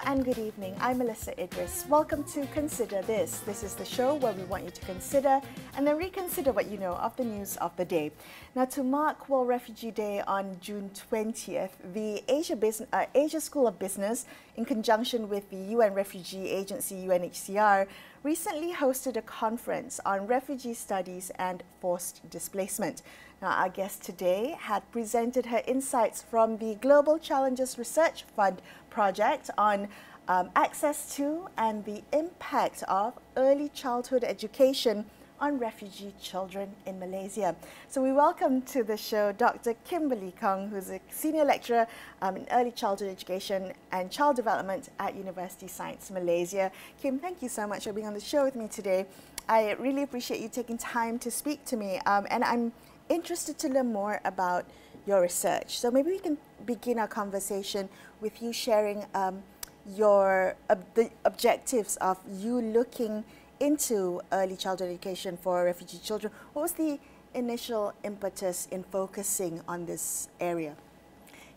and good evening. I'm Melissa Idris. Welcome to Consider This. This is the show where we want you to consider and then reconsider what you know of the news of the day. Now, to mark World Refugee Day on June 20th, the Asia School of Business, in conjunction with the UN Refugee Agency, UNHCR, recently hosted a conference on refugee studies and forced displacement. Now, our guest today had presented her insights from the Global Challenges Research Fund project on access to and the impact of early childhood education on refugee children in Malaysia. So we welcome to the show Dr. Kimberly Kong, who's a senior lecturer in early childhood education and child development at University Science Malaysia. Kim, thank you so much for being on the show with me today. I really appreciate you taking time to speak to me, and I'm interested to learn more about your research. So maybe we can begin our conversation with you sharing the objectives of you looking into early childhood education for refugee children. What was the initial impetus in focusing on this area?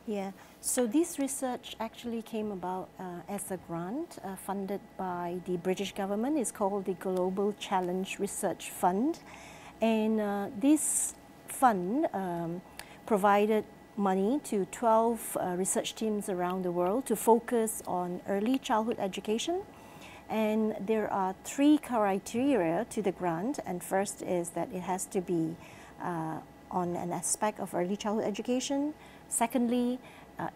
Yeah, so this research actually came about as a grant funded by the British government. It's called the Global Challenge Research Fund. And this fund provided money to 12 research teams around the world to focus on early childhood education. And there are 3 criteria to the grant. And first is that it has to be on an aspect of early childhood education. Secondly,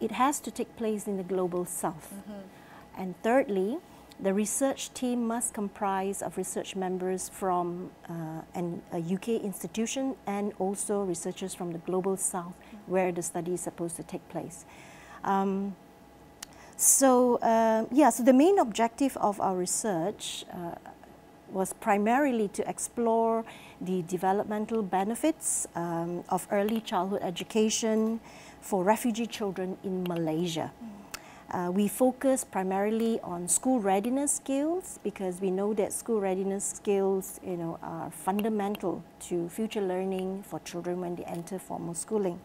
it has to take place in the global south. Mm-hmm. And thirdly, the research team must comprise of research members from a UK institution and also researchers from the global south where the study is supposed to take place. So the main objective of our research was primarily to explore the developmental benefits of early childhood education for refugee children in Malaysia. We focus primarily on school readiness skills because we know that school readiness skills, are fundamental to future learning for children when they enter formal schooling.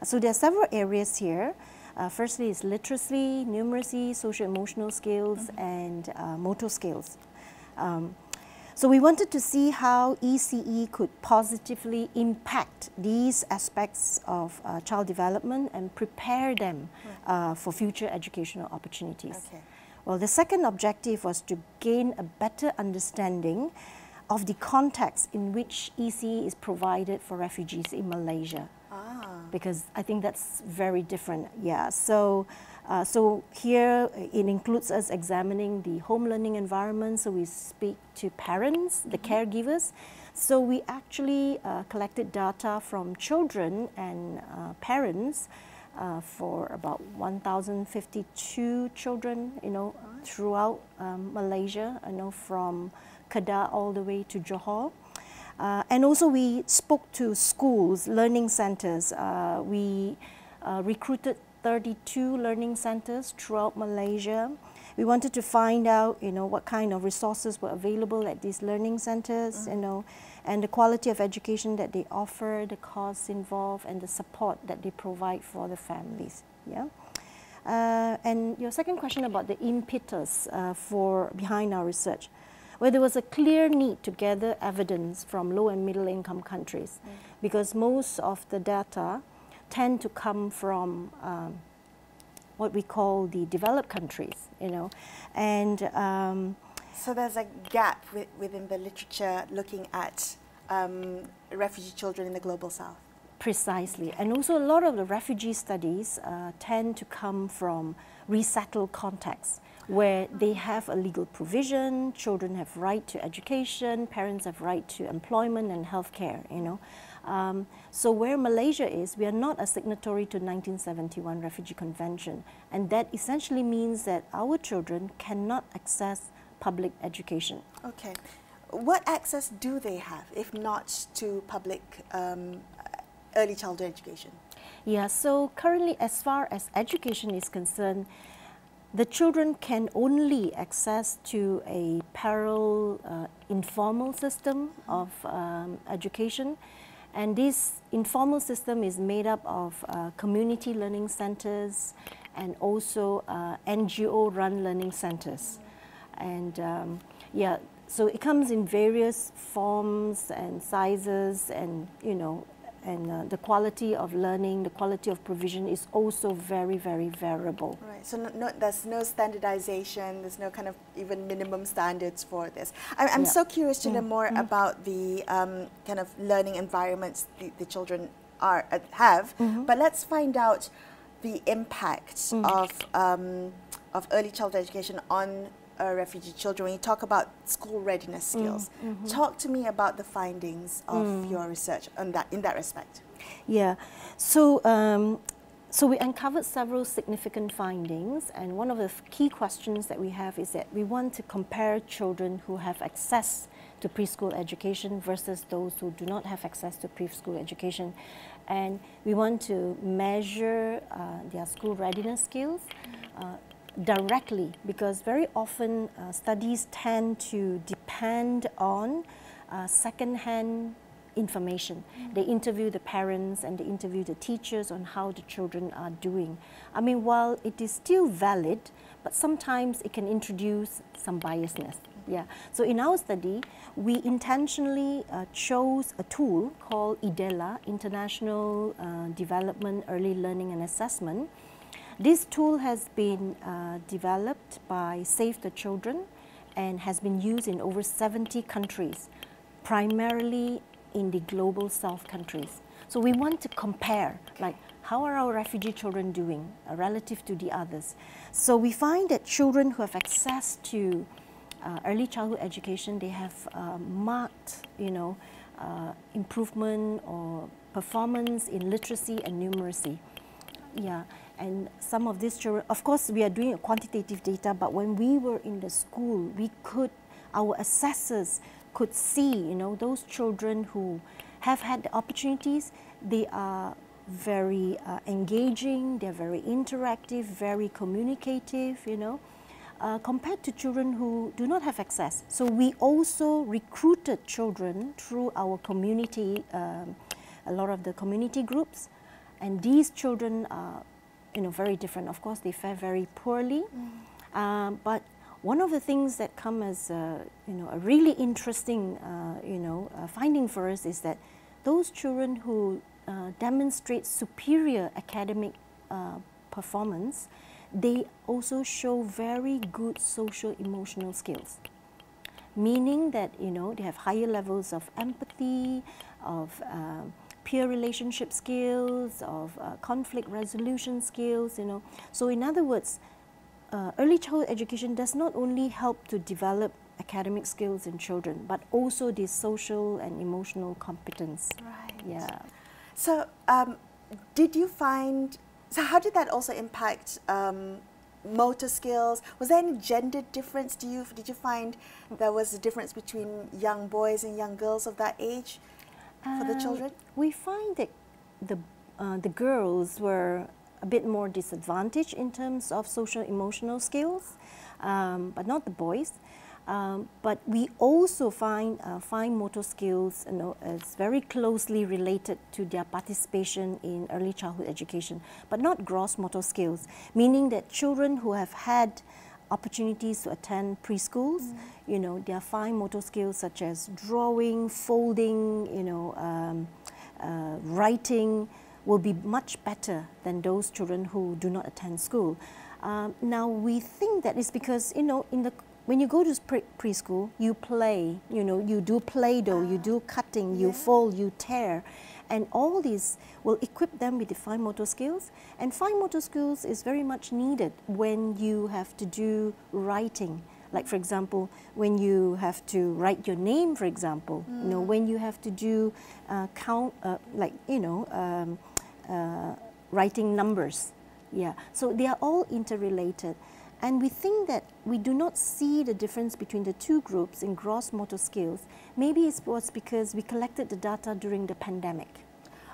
So there are several areas here. Firstly is literacy, numeracy, social-emotional skills, and motor skills. So we wanted to see how ECE could positively impact these aspects of child development and prepare them for future educational opportunities. Okay. Well, the second objective was to gain a better understanding of the context in which ECE is provided for refugees in Malaysia. Because I think that's very different. Yeah. So here it includes us examining the home learning environment. So we speak to parents, the caregivers. So we actually collected data from children and parents for about 1,052 children, throughout Malaysia. From Kedah all the way to Johor. And also we spoke to schools, learning centers. We recruited 32 learning centers throughout Malaysia. We wanted to find out, what kind of resources were available at these learning centers, and the quality of education that they offer, the costs involved, and the support that they provide for the families. Yeah. And your second question about the impetus behind our research. Well, there was a clear need to gather evidence from low and middle income countries because most of the data tend to come from what we call the developed countries, and so there's a gap within the literature looking at refugee children in the global south. Precisely, and also a lot of the refugee studies tend to come from resettled contexts, where they have a legal provision, children have right to education, parents have right to employment and healthcare, So where Malaysia is, we are not a signatory to 1971 Refugee Convention, and that essentially means that our children cannot access public education. Okay. What access do they have, if not to public early childhood education? Yeah, so currently as far as education is concerned, the children can only access to a parallel informal system of education, and this informal system is made up of community learning centers and also NGO-run learning centers. And yeah, so it comes in various forms and sizes, and and the quality of learning, the quality of provision is also very, very variable. Right, so there's no standardization, there's no kind of even minimum standards for this. I'm so curious to learn more about the kind of learning environments the children have, but let's find out the impact of early childhood education on refugee children. When you talk about school readiness skills, talk to me about the findings of your research on that, in that respect. Yeah, so so we uncovered several significant findings, and one of the key questions that we have is that we want to compare children who have access to preschool education versus those who do not have access to preschool education, and we want to measure their school readiness skills directly, because very often studies tend to depend on second-hand information. They interview the parents and they interview the teachers on how the children are doing. I mean, while it is still valid, but sometimes it can introduce some biasness. Yeah. So in our study, we intentionally chose a tool called IDELA, International Development Early Learning and Assessment. This tool has been developed by Save the Children and has been used in over 70 countries, primarily in the global south countries. So we want to compare, like, how are our refugee children doing relative to the others? So we find that children who have access to early childhood education, they have marked, improvement or performance in literacy and numeracy. Yeah, and some of these children, of course, we are doing a quantitative data, but when we were in the school, our assessors could see, those children who have had the opportunities, they are very engaging, they're very interactive, very communicative, compared to children who do not have access. So we also recruited children through our community, a lot of the community groups, and these children are, very different. Of course, they fare very poorly, but one of the things that come as a really interesting finding for us is that those children who demonstrate superior academic performance, they also show very good social emotional skills, meaning that they have higher levels of empathy, of peer relationship skills, of conflict resolution skills. So in other words, early childhood education does not only help to develop academic skills in children, but also the social and emotional competence. Right. Yeah. So how did that also impact motor skills? Was there any gender difference? Did you find there was a difference between young boys and young girls of that age for the children? We find that the girls were a bit more disadvantaged in terms of social emotional skills, but not the boys. But we also find fine motor skills, as very closely related to their participation in early childhood education, but not gross motor skills, meaning that children who have had opportunities to attend preschools, their fine motor skills such as drawing, folding, writing, will be much better than those children who do not attend school. Now we think that is because when you go to preschool, you play, you do Play-Doh, you do cutting, you fold, you tear, and all these will equip them with the fine motor skills. And fine motor skills is very much needed when you have to do writing. Like, for example, when you have to write your name, for example, when you have to do writing numbers. Yeah, so they are all interrelated. And we think that we do not see the difference between the two groups in gross motor skills. Maybe it was because we collected the data during the pandemic.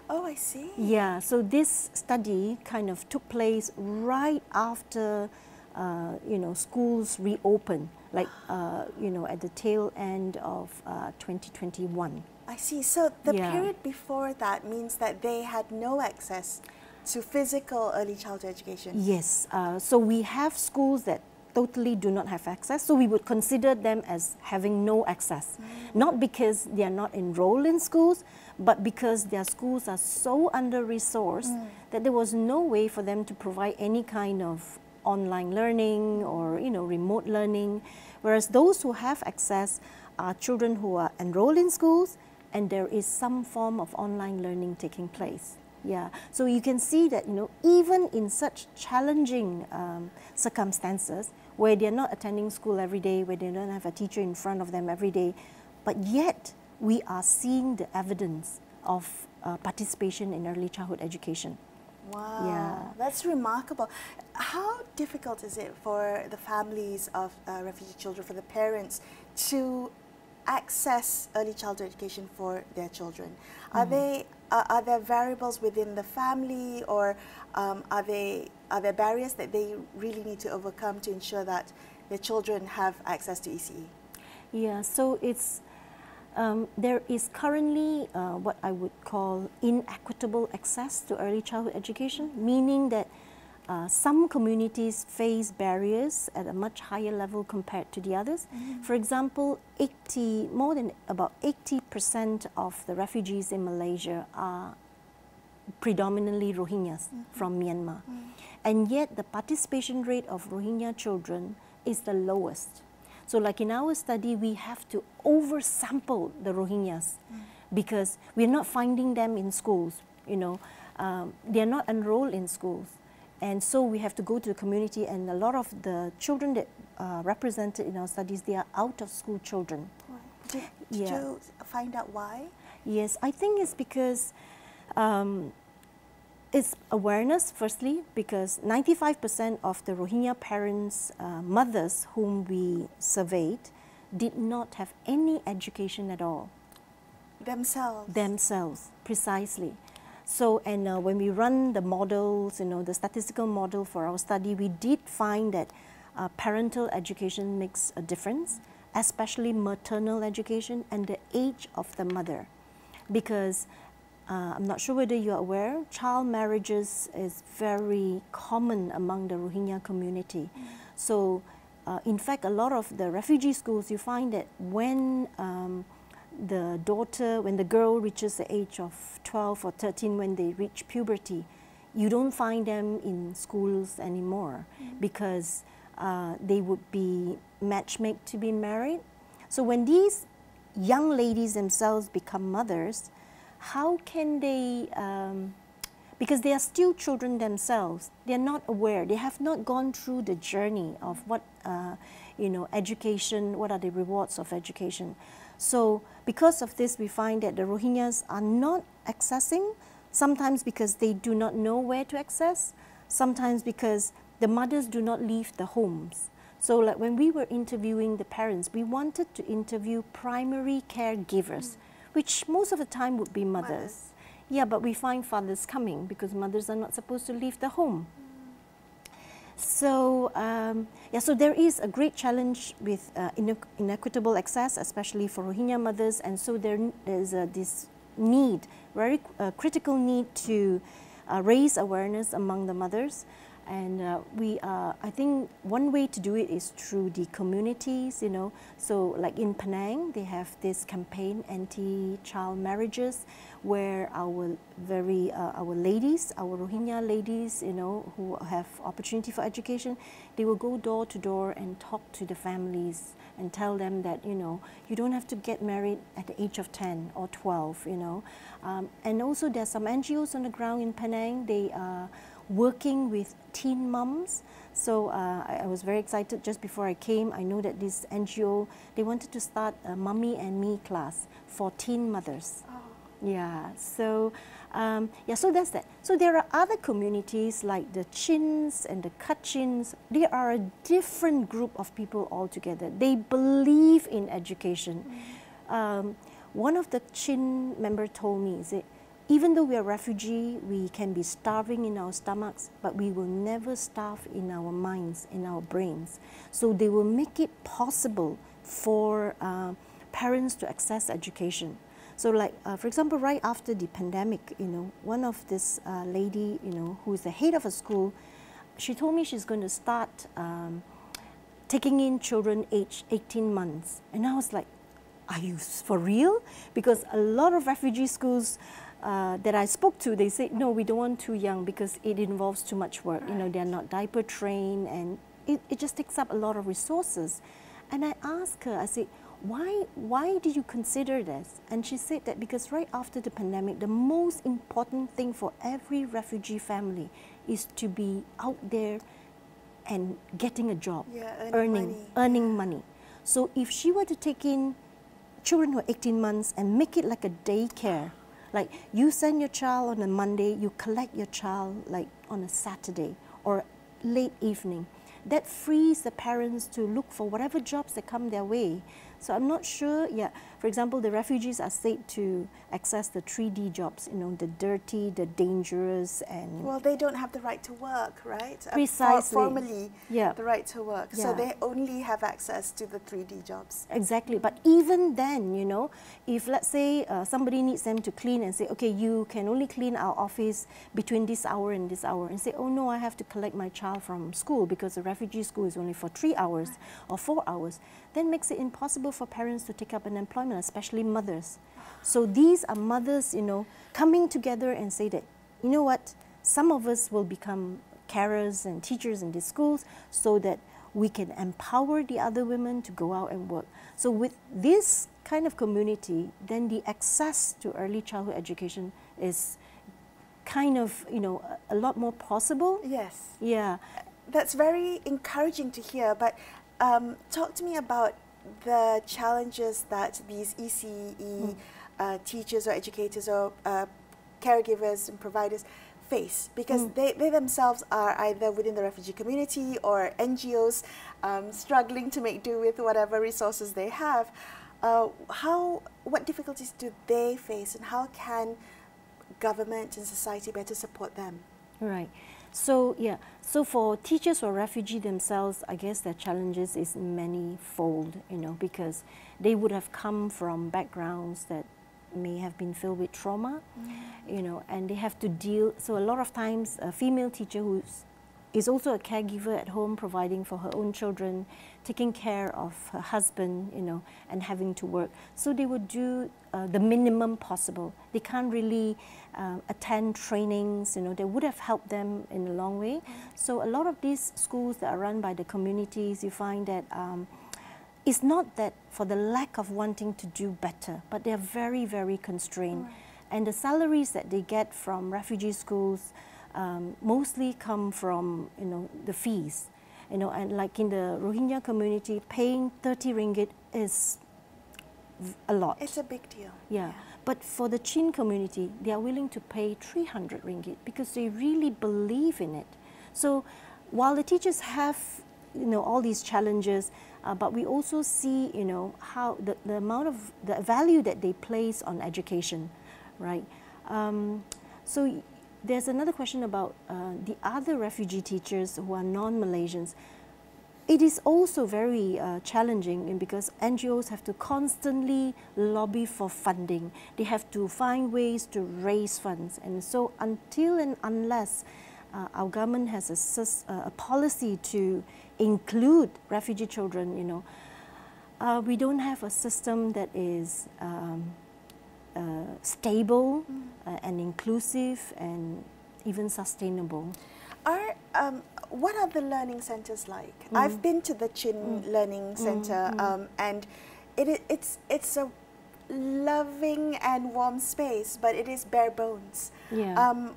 Oh, I see. Yeah, so this study kind of took place right after schools reopened, like at the tail end of 2021. I see. So the period before that means that they had no access to physical early childhood education? Yes. So we have schools that totally do not have access. So we would consider them as having no access. Not because they are not enrolled in schools, but because their schools are so under-resourced that there was no way for them to provide any kind of online learning or remote learning. Whereas those who have access are children who are enrolled in schools and there is some form of online learning taking place. Yeah, so you can see that even in such challenging circumstances where they're not attending school every day, where they don't have a teacher in front of them every day, but yet we are seeing the evidence of participation in early childhood education. Wow, yeah. That's remarkable. How difficult is it for the families of refugee children, for the parents, to access early childhood education for their children? Are there variables within the family, or are there barriers that they really need to overcome to ensure that their children have access to ECE? Yeah, so it's there is currently what I would call inequitable access to early childhood education, meaning that some communities face barriers at a much higher level compared to the others. For example, more than about 80% of the refugees in Malaysia are predominantly Rohingyas from Myanmar. And yet the participation rate of Rohingya children is the lowest. So like in our study, we have to oversample the Rohingyas because we're not finding them in schools, they're not enrolled in schools. And so we have to go to the community, and a lot of the children that are represented in our studies, they are out of school children. Did you find out why? Yes, I think it's because it's awareness, firstly, because 95% of the Rohingya parents, mothers whom we surveyed, did not have any education at all. Themselves, precisely. So, and when we run the models, the statistical model for our study, we did find that parental education makes a difference, especially maternal education and the age of the mother. Because I'm not sure whether you are aware, child marriages is very common among the Rohingya community. So, in fact, a lot of the refugee schools, you find that when when the girl reaches the age of 12 or 13, when they reach puberty, you don't find them in schools anymore because they would be matchmaked to be married. So when these young ladies themselves become mothers, how can they, because they are still children themselves, they are not aware, they have not gone through the journey of what, education, what are the rewards of education. So because of this, we find that the Rohingyas are not accessing, sometimes because they do not know where to access, sometimes because the mothers do not leave the homes. So like when we were interviewing the parents, we wanted to interview primary caregivers, which most of the time would be mothers. Yeah, but we find fathers coming because mothers are not supposed to leave the home. So, so there is a great challenge with inequitable access, especially for Rohingya mothers, and so there's this need, very critical need to raise awareness among the mothers. And I think one way to do it is through the communities, So like in Penang, they have this campaign, anti-child marriages, where our ladies, our Rohingya ladies, who have opportunity for education, they will go door to door and talk to the families and tell them that, you don't have to get married at the age of 10 or 12, And also there's some NGOs on the ground in Penang, they are working with teen moms. So I was very excited just before I came. I know that this NGO, they wanted to start a Mummy and Me class for teen mothers. Oh. Yeah, so so that's that. So there are other communities like the Chins and the Kachins. They are a different group of people altogether. They believe in education. One of the Chin member told me, is it, even though we are refugee, we can be starving in our stomachs, but we will never starve in our minds, in our brains. So they will make it possible for parents to access education. So like, for example, right after the pandemic, you know, one of this lady, you know, who is the head of a school, she told me she's going to start taking in children aged 18 months. And I was like, are you for real? Because a lot of refugee schools that I spoke to, they say, no, we don't want too young because it involves too much work. Right. You know, they're not diaper trained and it just takes up a lot of resources. And I asked her, I said, why did you consider this? And she said that because right after the pandemic, the most important thing for every refugee family is to be out there and getting a job, earning money. So if she were to take in children who are 18 months and make it like a daycare, like you send your child on a Monday, you collect your child like on a Saturday or late evening, that frees the parents to look for whatever jobs that come their way. So I'm not sure, for example, the refugees are said to access the 3D jobs, you know, the dirty, the dangerous, and... Well, they don't have the right to work, right? Precisely. Formally, the right to work. So they only have access to the 3D jobs. Exactly. But even then, you know, if let's say somebody needs them to clean and say, okay, you can only clean our office between this hour and this hour, and say, oh no, I have to collect my child from school because the refugee school is only for 3 hours or 4 hours, then makes it impossible for parents to take up an employment, especially mothers. So these are mothers, you know, coming together and say that, you know what, some of us will become carers and teachers in these schools so that we can empower the other women to go out and work. So with this kind of community, then the access to early childhood education is kind of, you know, a lot more possible. Yes. Yeah. That's very encouraging to hear, but talk to me about the challenges that these ECE teachers or educators or caregivers and providers face, because they themselves are either within the refugee community or NGOs struggling to make do with whatever resources they have. What difficulties do they face, and how can government and society better support them? Right. So so for teachers or refugees themselves, I guess their challenges is many-fold, you know, because they would have come from backgrounds that may have been filled with trauma, you know, and they have to deal. So a lot of times, a female teacher who is also a caregiver at home, providing for her own children, taking care of her husband, you know, and having to work. So they would do the minimum possible. They can't really attend trainings, you know, they would have helped them in a long way. So a lot of these schools that are run by the communities, you find that it's not that for the lack of wanting to do better, but they're very, very constrained. And the salaries that they get from refugee schools mostly come from, you know, the fees. You know, and like in the Rohingya community, paying 30 ringgit is a lot. It's a big deal. Yeah. But for the Chin community, they are willing to pay 300 ringgit because they really believe in it. So while the teachers have, you know, all these challenges, but we also see, you know, how the amount of the value that they place on education, right? So there's another question about the other refugee teachers who are non-Malaysians. It is also very challenging because NGOs have to constantly lobby for funding. They have to find ways to raise funds. And so until and unless our government has a policy to include refugee children, you know, we don't have a system that is stable and inclusive and even sustainable. What are the learning centres like? I've been to the Chin Learning Centre and it's a loving and warm space, but it is bare bones. Yeah.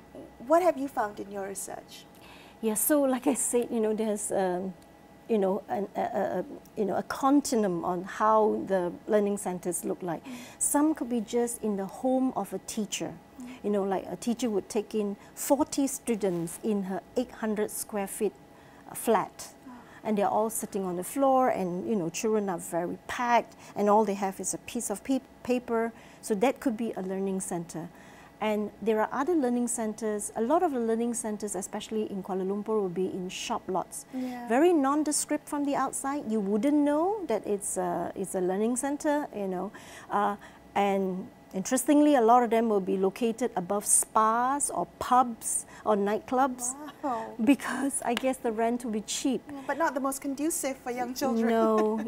What have you found in your research? Yeah, so like I said, you know, there's you know, a continuum on how the learning centres look like. Some could be just in the home of a teacher. You know, like a teacher would take in 40 students in her 800 square feet flat. And they're all sitting on the floor, and, you know, children are very packed, and all they have is a piece of paper. So that could be a learning centre. And there are other learning centres. A lot of the learning centres, especially in Kuala Lumpur, will be in shop lots. Yeah. Very nondescript from the outside. You wouldn't know that it's a learning centre, you know. And interestingly, a lot of them will be located above spas or pubs or nightclubs. Wow. Because I guess the rent will be cheap. But not the most conducive for young children.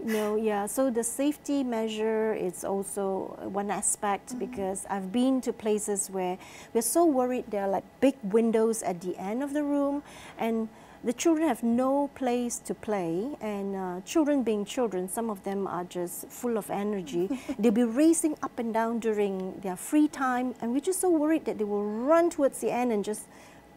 No, yeah. So the safety measure is also one aspect, because I've been to places where we're so worried there are like big windows at the end of the room, and the children have no place to play, and children being children, some of them are just full of energy. They'll be racing up and down during their free time, and we're just so worried that they will run towards the end and just,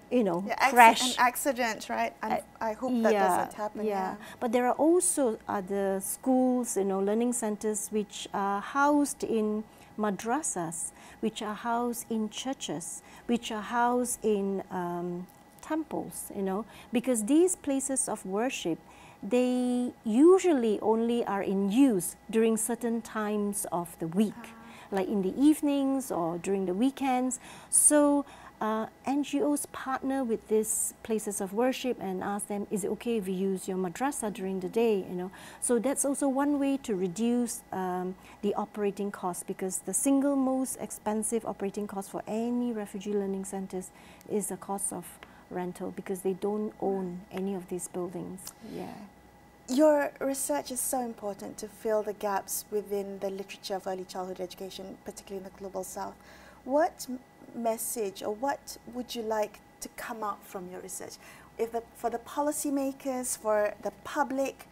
you know, crash. An accident, right? And I hope that doesn't happen. Yeah, but there are also other schools, you know, learning centers which are housed in madrasas, which are housed in churches, which are housed in temples, you know, because these places of worship, they usually only are in use during certain times of the week, like in the evenings or during the weekends. So NGOs partner with these places of worship and ask them, is it okay if we use your madrasa during the day, you know? So that's also one way to reduce the operating costs, because the single most expensive operating cost for any refugee learning centers is the cost of rental, because they don't own any of these buildings. Yeah. Your research is so important to fill the gaps within the literature of early childhood education, particularly in the Global South. What message or what would you like to come out from your research? For the policymakers, for the public,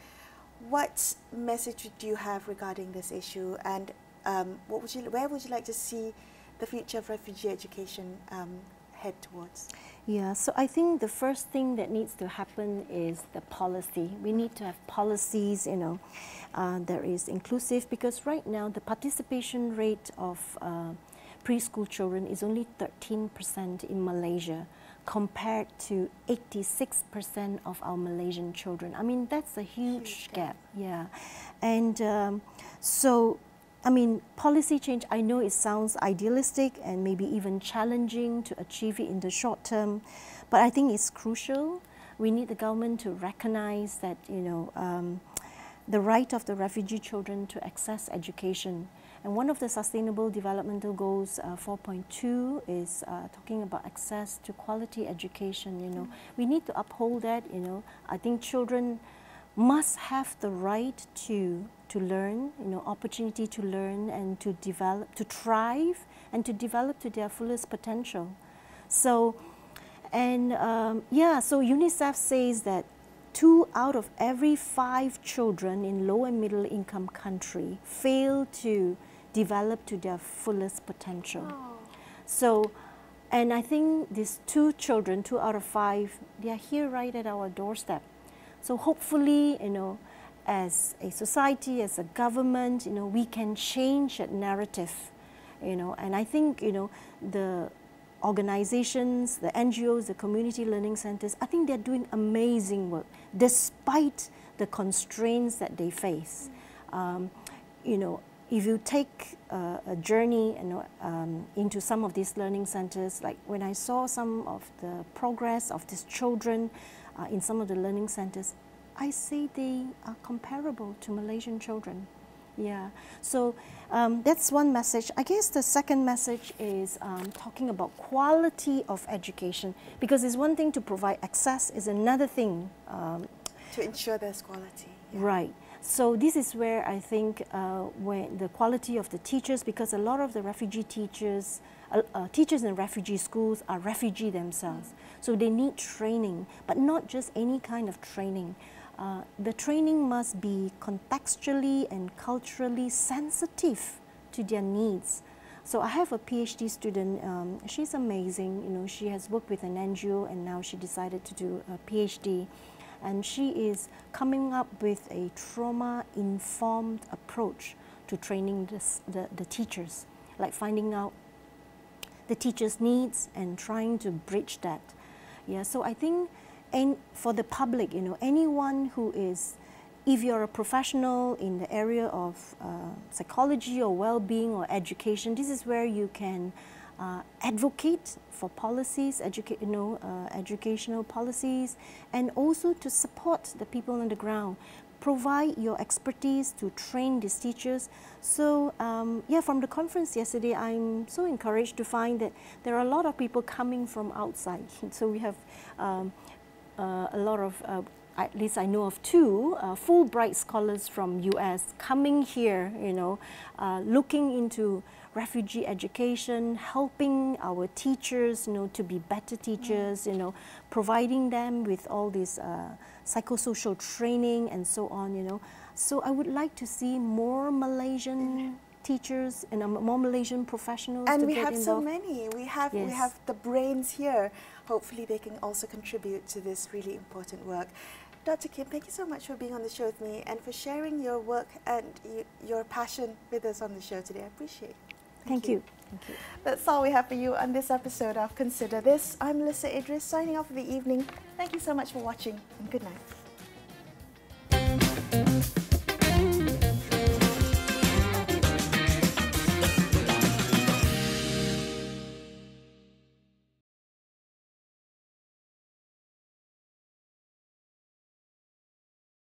what message do you have regarding this issue, and where would you like to see the future of refugee education head towards? Yeah, so I think the first thing that needs to happen is the policy. We need to have policies, you know, that is inclusive, because right now the participation rate of preschool children is only 13% in Malaysia, compared to 86% of our Malaysian children. I mean, that's a huge gap. Yeah, and so, I mean, policy change, I know it sounds idealistic and maybe even challenging to achieve it in the short term, but I think it's crucial. We need the government to recognize that, you know, the right of the refugee children to access education. And one of the Sustainable Developmental Goals 4.2 is talking about access to quality education, you know. We need to uphold that, you know. I think children must have the right to learn, you know, opportunity to learn and to develop, to thrive and to develop to their fullest potential. So, and yeah, so UNICEF says that 2 out of every 5 children in low and middle income country fail to develop to their fullest potential. Oh. So, and I think these 2 children, 2 out of 5, they are here right at our doorstep. So hopefully, you know, as a society, as a government, you know, we can change that narrative, you know, and I think, you know, the organizations, the NGOs, the community learning centers, I think they're doing amazing work despite the constraints that they face. You know, if you take a journey, you know, into some of these learning centers, like when I saw some of the progress of these children in some of the learning centers, I say they are comparable to Malaysian children. Yeah, so that's one message. I guess the second message is talking about quality of education, because it's one thing to provide access, is another thing to ensure there's quality. Yeah. Right. So this is where I think when the quality of the teachers, because a lot of the refugee teachers, teachers in refugee schools are refugee themselves. So they need training, but not just any kind of training. The training must be contextually and culturally sensitive to their needs. So I have a PhD student, she's amazing, you know, she has worked with an NGO and now she decided to do a PhD. And she is coming up with a trauma-informed approach to training the teachers, like finding out the teachers' needs and trying to bridge that. Yeah, so I think, and for the public, you know, anyone who is, if you're a professional in the area of psychology or well-being or education, this is where you can advocate for policies, educational policies, and also to support the people on the ground. provide your expertise to train these teachers. So yeah, from the conference yesterday, I'm so encouraged to find that there are a lot of people coming from outside. So we have a lot of, at least I know of two, Fulbright scholars from US coming here, you know, looking into refugee education, helping our teachers, you know, to be better teachers, you know, providing them with all this psychosocial training and so on, you know. So I would like to see more Malaysian teachers and more Malaysian professionals and to we get have involved. so many. We have Yes. the brains here. Hopefully they can also contribute to this really important work. Dr. Kim, thank you so much for being on the show with me and for sharing your work and your passion with us on the show today. I appreciate it. Thank you. Thank you. That's all we have for you on this episode of Consider This. I'm Melissa Idris, signing off for the evening. Thank you so much for watching, and good night.